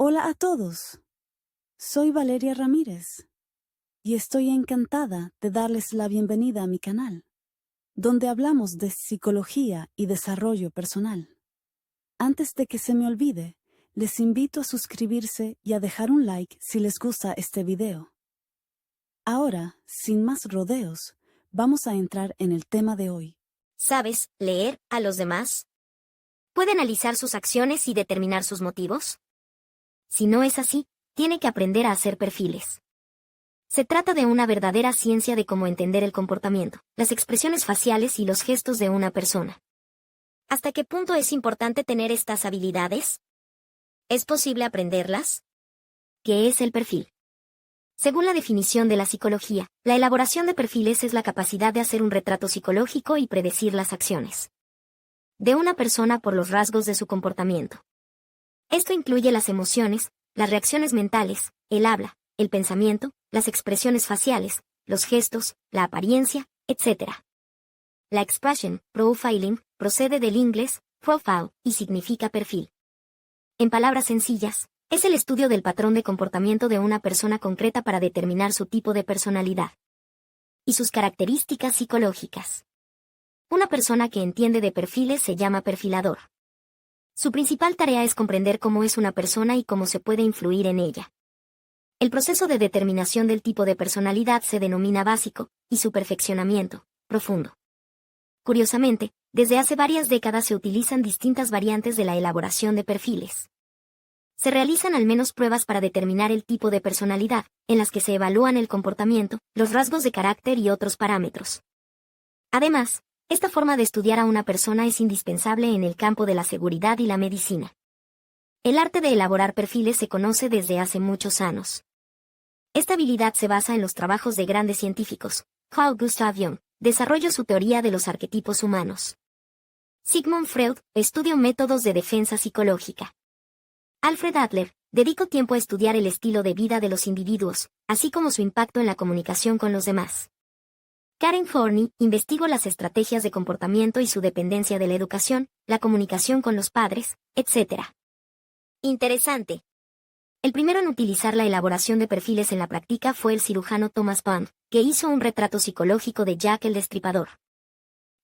Hola a todos. Soy Valeria Ramírez y estoy encantada de darles la bienvenida a mi canal, donde hablamos de psicología y desarrollo personal. Antes de que se me olvide, les invito a suscribirse y a dejar un like si les gusta este video. Ahora, sin más rodeos, vamos a entrar en el tema de hoy. ¿Sabes leer a los demás? ¿Puede analizar sus acciones y determinar sus motivos? Si no es así, tiene que aprender a hacer perfiles. Se trata de una verdadera ciencia de cómo entender el comportamiento, las expresiones faciales y los gestos de una persona. ¿Hasta qué punto es importante tener estas habilidades? ¿Es posible aprenderlas? ¿Qué es el perfil? Según la definición de la psicología, la elaboración de perfiles es la capacidad de hacer un retrato psicológico y predecir las acciones de una persona por los rasgos de su comportamiento. Esto incluye las emociones, las reacciones mentales, el habla, el pensamiento, las expresiones faciales, los gestos, la apariencia, etc. La expression, profiling, procede del inglés, profile, y significa perfil. En palabras sencillas, es el estudio del patrón de comportamiento de una persona concreta para determinar su tipo de personalidad y sus características psicológicas. Una persona que entiende de perfiles se llama perfilador. Su principal tarea es comprender cómo es una persona y cómo se puede influir en ella. El proceso de determinación del tipo de personalidad se denomina básico, y su perfeccionamiento, profundo. Curiosamente, desde hace varias décadas se utilizan distintas variantes de la elaboración de perfiles. Se realizan al menos pruebas para determinar el tipo de personalidad, en las que se evalúan el comportamiento, los rasgos de carácter y otros parámetros. Además, esta forma de estudiar a una persona es indispensable en el campo de la seguridad y la medicina. El arte de elaborar perfiles se conoce desde hace muchos años. Esta habilidad se basa en los trabajos de grandes científicos. Carl Gustav Jung desarrolló su teoría de los arquetipos humanos. Sigmund Freud estudió métodos de defensa psicológica. Alfred Adler dedicó tiempo a estudiar el estilo de vida de los individuos, así como su impacto en la comunicación con los demás. Karen Horney investigó las estrategias de comportamiento y su dependencia de la educación, la comunicación con los padres, etc. Interesante. El primero en utilizar la elaboración de perfiles en la práctica fue el cirujano Thomas Bond, que hizo un retrato psicológico de Jack el Destripador.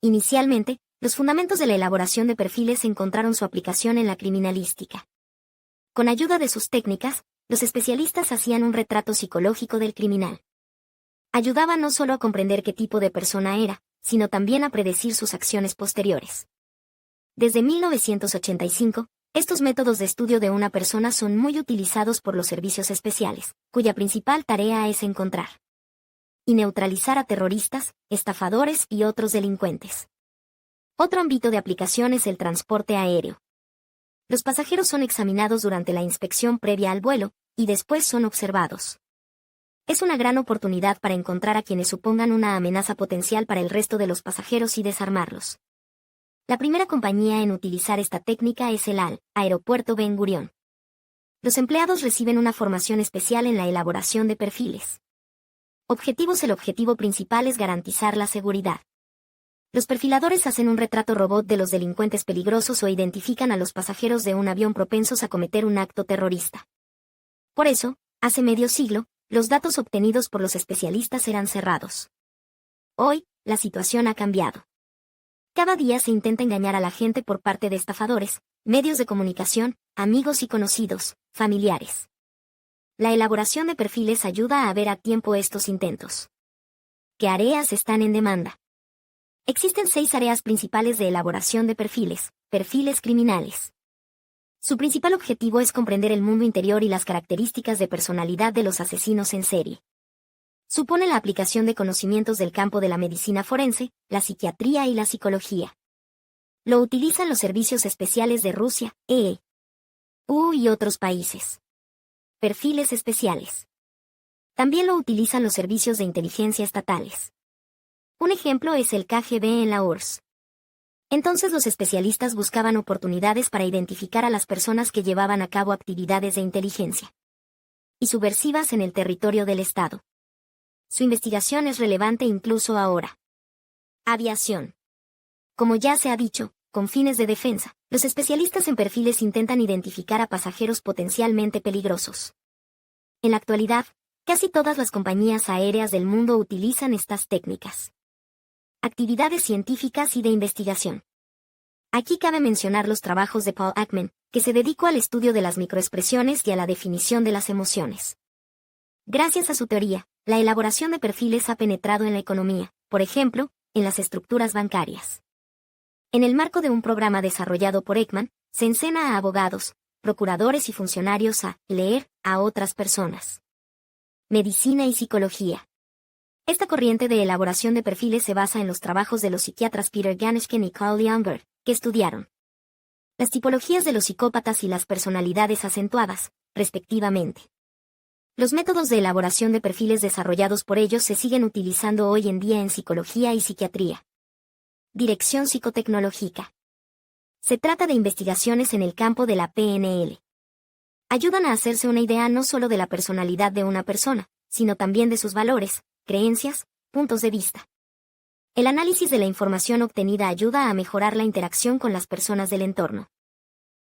Inicialmente, los fundamentos de la elaboración de perfiles encontraron su aplicación en la criminalística. Con ayuda de sus técnicas, los especialistas hacían un retrato psicológico del criminal. Ayudaba no solo a comprender qué tipo de persona era, sino también a predecir sus acciones posteriores. Desde 1985, estos métodos de estudio de una persona son muy utilizados por los servicios especiales, cuya principal tarea es encontrar y neutralizar a terroristas, estafadores y otros delincuentes. Otro ámbito de aplicación es el transporte aéreo. Los pasajeros son examinados durante la inspección previa al vuelo, y después son observados. Es una gran oportunidad para encontrar a quienes supongan una amenaza potencial para el resto de los pasajeros y desarmarlos. La primera compañía en utilizar esta técnica es el AL, Aeropuerto Ben Gurión. Los empleados reciben una formación especial en la elaboración de perfiles. El objetivo principal es garantizar la seguridad. Los perfiladores hacen un retrato robot de los delincuentes peligrosos o identifican a los pasajeros de un avión propensos a cometer un acto terrorista. Por eso, hace medio siglo, los datos obtenidos por los especialistas eran cerrados. Hoy, la situación ha cambiado. Cada día se intenta engañar a la gente por parte de estafadores, medios de comunicación, amigos y conocidos, familiares. La elaboración de perfiles ayuda a ver a tiempo estos intentos. ¿Qué áreas están en demanda? Existen 6 áreas principales de elaboración de perfiles criminales. Su principal objetivo es comprender el mundo interior y las características de personalidad de los asesinos en serie. Supone la aplicación de conocimientos del campo de la medicina forense, la psiquiatría y la psicología. Lo utilizan los servicios especiales de Rusia, EU y otros países. Perfiles especiales. También lo utilizan los servicios de inteligencia estatales. Un ejemplo es el KGB en la URSS. Entonces los especialistas buscaban oportunidades para identificar a las personas que llevaban a cabo actividades de inteligencia y subversivas en el territorio del Estado. Su investigación es relevante incluso ahora. Aviación. Como ya se ha dicho, con fines de defensa, los especialistas en perfiles intentan identificar a pasajeros potencialmente peligrosos. En la actualidad, casi todas las compañías aéreas del mundo utilizan estas técnicas. Actividades científicas y de investigación. Aquí cabe mencionar los trabajos de Paul Ekman, que se dedicó al estudio de las microexpresiones y a la definición de las emociones. Gracias a su teoría, la elaboración de perfiles ha penetrado en la economía, por ejemplo, en las estructuras bancarias. En el marco de un programa desarrollado por Ekman, se enseña a abogados, procuradores y funcionarios a leer a otras personas. Medicina y psicología. Esta corriente de elaboración de perfiles se basa en los trabajos de los psiquiatras Peter Ganishkin y Carl Jung, que estudiaron las tipologías de los psicópatas y las personalidades acentuadas, respectivamente. Los métodos de elaboración de perfiles desarrollados por ellos se siguen utilizando hoy en día en psicología y psiquiatría. Dirección psicotecnológica. Se trata de investigaciones en el campo de la PNL. Ayudan a hacerse una idea no solo de la personalidad de una persona, sino también de sus valores, creencias, puntos de vista. El análisis de la información obtenida ayuda a mejorar la interacción con las personas del entorno.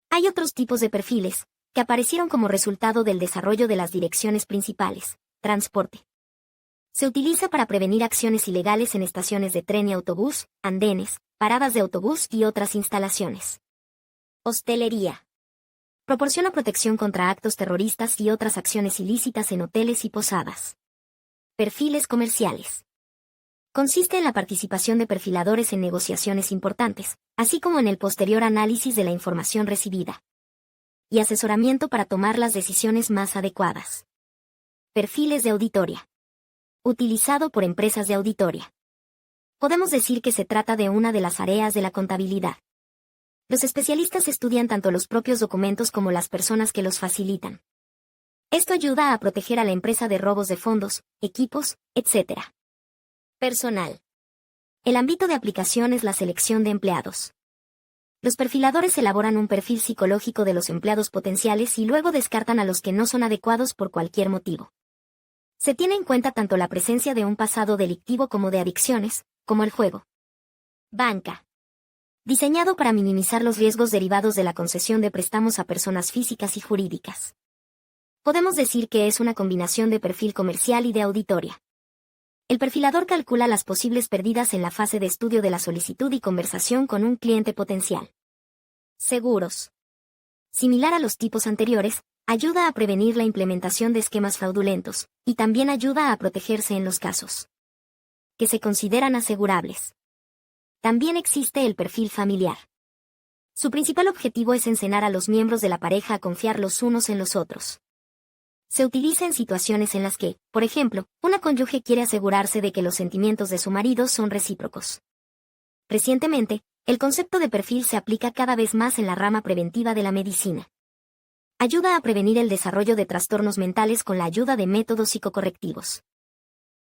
Hay otros tipos de perfiles, que aparecieron como resultado del desarrollo de las direcciones principales, transporte. Se utiliza para prevenir acciones ilegales en estaciones de tren y autobús, andenes, paradas de autobús y otras instalaciones. Hostelería. Proporciona protección contra actos terroristas y otras acciones ilícitas en hoteles y posadas. Perfiles comerciales. Consiste en la participación de perfiladores en negociaciones importantes, así como en el posterior análisis de la información recibida y asesoramiento para tomar las decisiones más adecuadas. Perfiles de auditoría. Utilizado por empresas de auditoría. Podemos decir que se trata de una de las áreas de la contabilidad. Los especialistas estudian tanto los propios documentos como las personas que los facilitan. Esto ayuda a proteger a la empresa de robos de fondos, equipos, etc. Personal. El ámbito de aplicación es la selección de empleados. Los perfiladores elaboran un perfil psicológico de los empleados potenciales y luego descartan a los que no son adecuados por cualquier motivo. Se tiene en cuenta tanto la presencia de un pasado delictivo como de adicciones, como el juego. Banca. Diseñado para minimizar los riesgos derivados de la concesión de préstamos a personas físicas y jurídicas. Podemos decir que es una combinación de perfil comercial y de auditoría. El perfilador calcula las posibles pérdidas en la fase de estudio de la solicitud y conversación con un cliente potencial. Seguros. Similar a los tipos anteriores, ayuda a prevenir la implementación de esquemas fraudulentos, y también ayuda a protegerse en los casos que se consideran asegurables. También existe el perfil familiar. Su principal objetivo es enseñar a los miembros de la pareja a confiar los unos en los otros. Se utiliza en situaciones en las que, por ejemplo, una cónyuge quiere asegurarse de que los sentimientos de su marido son recíprocos. Recientemente, el concepto de perfil se aplica cada vez más en la rama preventiva de la medicina. Ayuda a prevenir el desarrollo de trastornos mentales con la ayuda de métodos psicocorrectivos.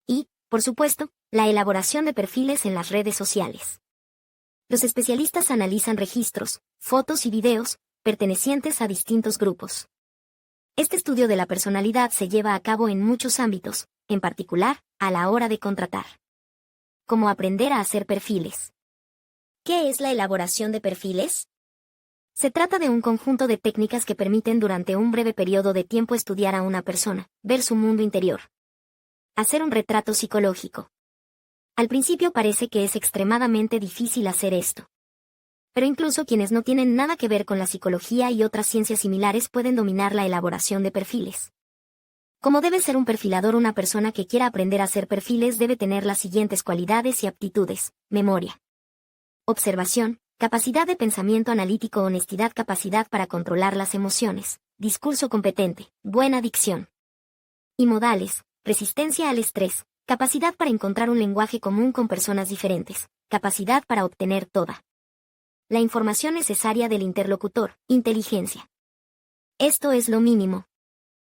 Y, por supuesto, la elaboración de perfiles en las redes sociales. Los especialistas analizan registros, fotos y videos, pertenecientes a distintos grupos. Este estudio de la personalidad se lleva a cabo en muchos ámbitos, en particular, a la hora de contratar. Cómo aprender a hacer perfiles. ¿Qué es la elaboración de perfiles? Se trata de un conjunto de técnicas que permiten durante un breve periodo de tiempo estudiar a una persona, ver su mundo interior. Hacer un retrato psicológico. Al principio parece que es extremadamente difícil hacer esto. Pero incluso quienes no tienen nada que ver con la psicología y otras ciencias similares pueden dominar la elaboración de perfiles. Como debe ser un perfilador, una persona que quiera aprender a hacer perfiles debe tener las siguientes cualidades y aptitudes: memoria, observación, capacidad de pensamiento analítico, honestidad, capacidad para controlar las emociones, discurso competente, buena dicción. Y modales: resistencia al estrés, capacidad para encontrar un lenguaje común con personas diferentes, capacidad para obtener toda la información necesaria del interlocutor, inteligencia. Esto es lo mínimo.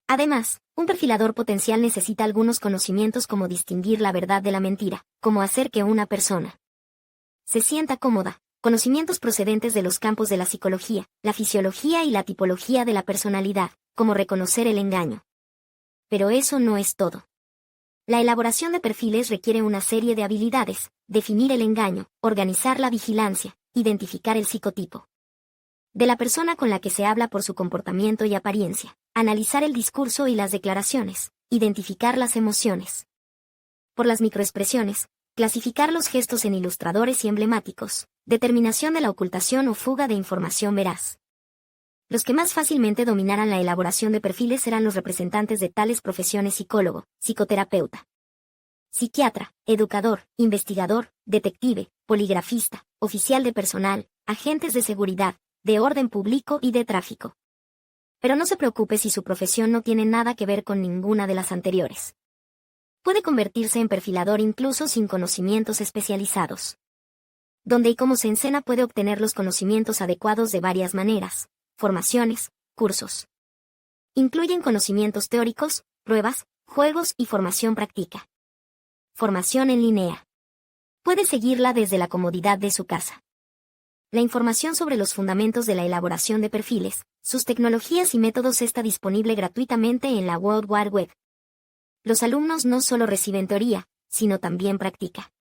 Además, un perfilador potencial necesita algunos conocimientos como distinguir la verdad de la mentira, como hacer que una persona se sienta cómoda, conocimientos procedentes de los campos de la psicología, la fisiología y la tipología de la personalidad, como reconocer el engaño. Pero eso no es todo. La elaboración de perfiles requiere una serie de habilidades: definir el engaño, organizar la vigilancia, identificar el psicotipo de la persona con la que se habla por su comportamiento y apariencia, analizar el discurso y las declaraciones, identificar las emociones por las microexpresiones, clasificar los gestos en ilustradores y emblemáticos, determinación de la ocultación o fuga de información veraz. Los que más fácilmente dominaran la elaboración de perfiles eran los representantes de tales profesiones: psicólogo, psicoterapeuta, psiquiatra, educador, investigador, detective, poligrafista, oficial de personal, agentes de seguridad, de orden público y de tráfico. Pero no se preocupe si su profesión no tiene nada que ver con ninguna de las anteriores. Puede convertirse en perfilador incluso sin conocimientos especializados. Donde y cómo se encena puede obtener los conocimientos adecuados de varias maneras: formaciones, cursos. Incluyen conocimientos teóricos, pruebas, juegos y formación práctica. Formación en línea. Puede seguirla desde la comodidad de su casa. La información sobre los fundamentos de la elaboración de perfiles, sus tecnologías y métodos está disponible gratuitamente en la World Wide Web. Los alumnos no solo reciben teoría, sino también práctica.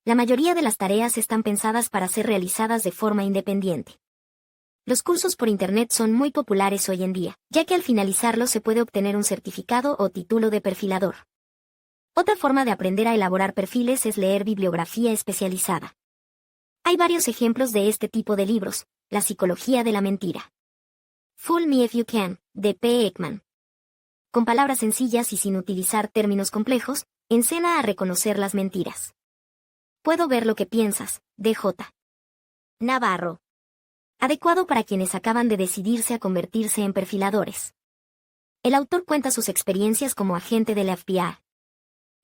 La mayoría de las tareas están pensadas para ser realizadas de forma independiente. Los cursos por Internet son muy populares hoy en día, ya que al finalizarlos se puede obtener un certificado o título de perfilador. Otra forma de aprender a elaborar perfiles es leer bibliografía especializada. Hay varios ejemplos de este tipo de libros: La psicología de la mentira. Fool Me If You Can, de P. Ekman. Con palabras sencillas y sin utilizar términos complejos, enseña a reconocer las mentiras. Puedo ver lo que piensas, de J. Navarro. Adecuado para quienes acaban de decidirse a convertirse en perfiladores. El autor cuenta sus experiencias como agente del FBI.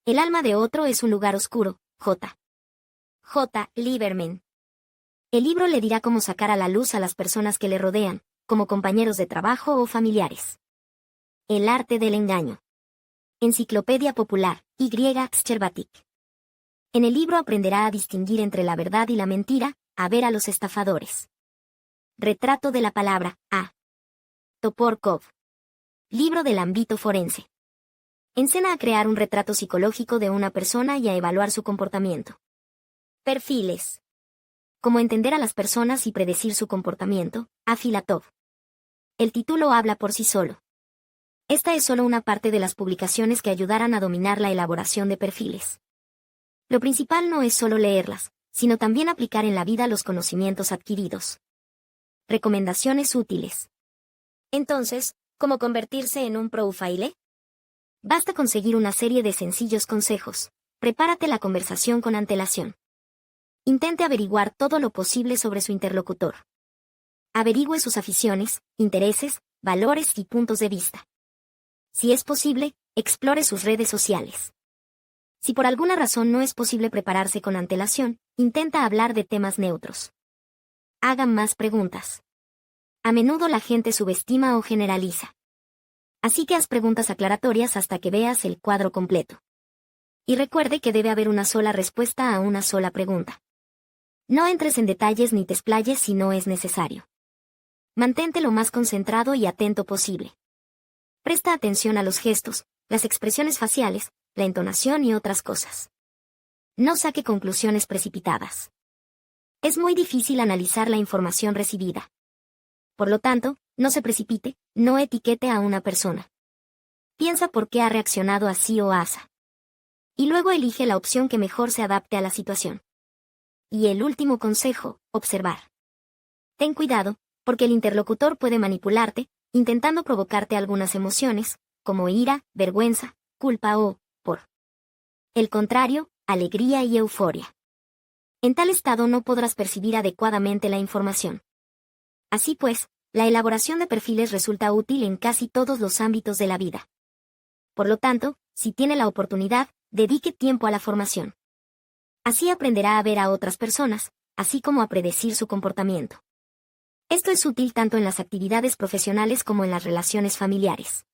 El alma de otro es un lugar oscuro, J. Lieberman. El libro le dirá cómo sacar a la luz a las personas que le rodean, como compañeros de trabajo o familiares. El arte del engaño. Enciclopedia Popular, Y. Scherbatik. En el libro aprenderá a distinguir entre la verdad y la mentira, a ver a los estafadores. Retrato de la palabra, A. Toporkov. Libro del ámbito forense. Enseña a crear un retrato psicológico de una persona y a evaluar su comportamiento. Perfiles. Cómo entender a las personas y predecir su comportamiento, A. Filatov. El título habla por sí solo. Esta es solo una parte de las publicaciones que ayudarán a dominar la elaboración de perfiles. Lo principal no es solo leerlas, sino también aplicar en la vida los conocimientos adquiridos. Recomendaciones útiles. Entonces, ¿cómo convertirse en un profiler? Basta con seguir una serie de sencillos consejos. Prepárate la conversación con antelación. Intente averiguar todo lo posible sobre su interlocutor. Averigüe sus aficiones, intereses, valores y puntos de vista. Si es posible, explore sus redes sociales. Si por alguna razón no es posible prepararse con antelación, intenta hablar de temas neutros. Hagan más preguntas. A menudo la gente subestima o generaliza. Así que haz preguntas aclaratorias hasta que veas el cuadro completo. Y recuerde que debe haber una sola respuesta a una sola pregunta. No entres en detalles ni te explayes si no es necesario. Mantente lo más concentrado y atento posible. Presta atención a los gestos, las expresiones faciales, la entonación y otras cosas. No saque conclusiones precipitadas. Es muy difícil analizar la información recibida. Por lo tanto, no se precipite, no etiquete a una persona. Piensa por qué ha reaccionado así o asa. Y luego elige la opción que mejor se adapte a la situación. Y el último consejo, observar. Ten cuidado, porque el interlocutor puede manipularte, intentando provocarte algunas emociones, como ira, vergüenza, culpa o, por el contrario, alegría y euforia. En tal estado no podrás percibir adecuadamente la información. Así pues, la elaboración de perfiles resulta útil en casi todos los ámbitos de la vida. Por lo tanto, si tiene la oportunidad, dedique tiempo a la formación. Así aprenderá a ver a otras personas, así como a predecir su comportamiento. Esto es útil tanto en las actividades profesionales como en las relaciones familiares.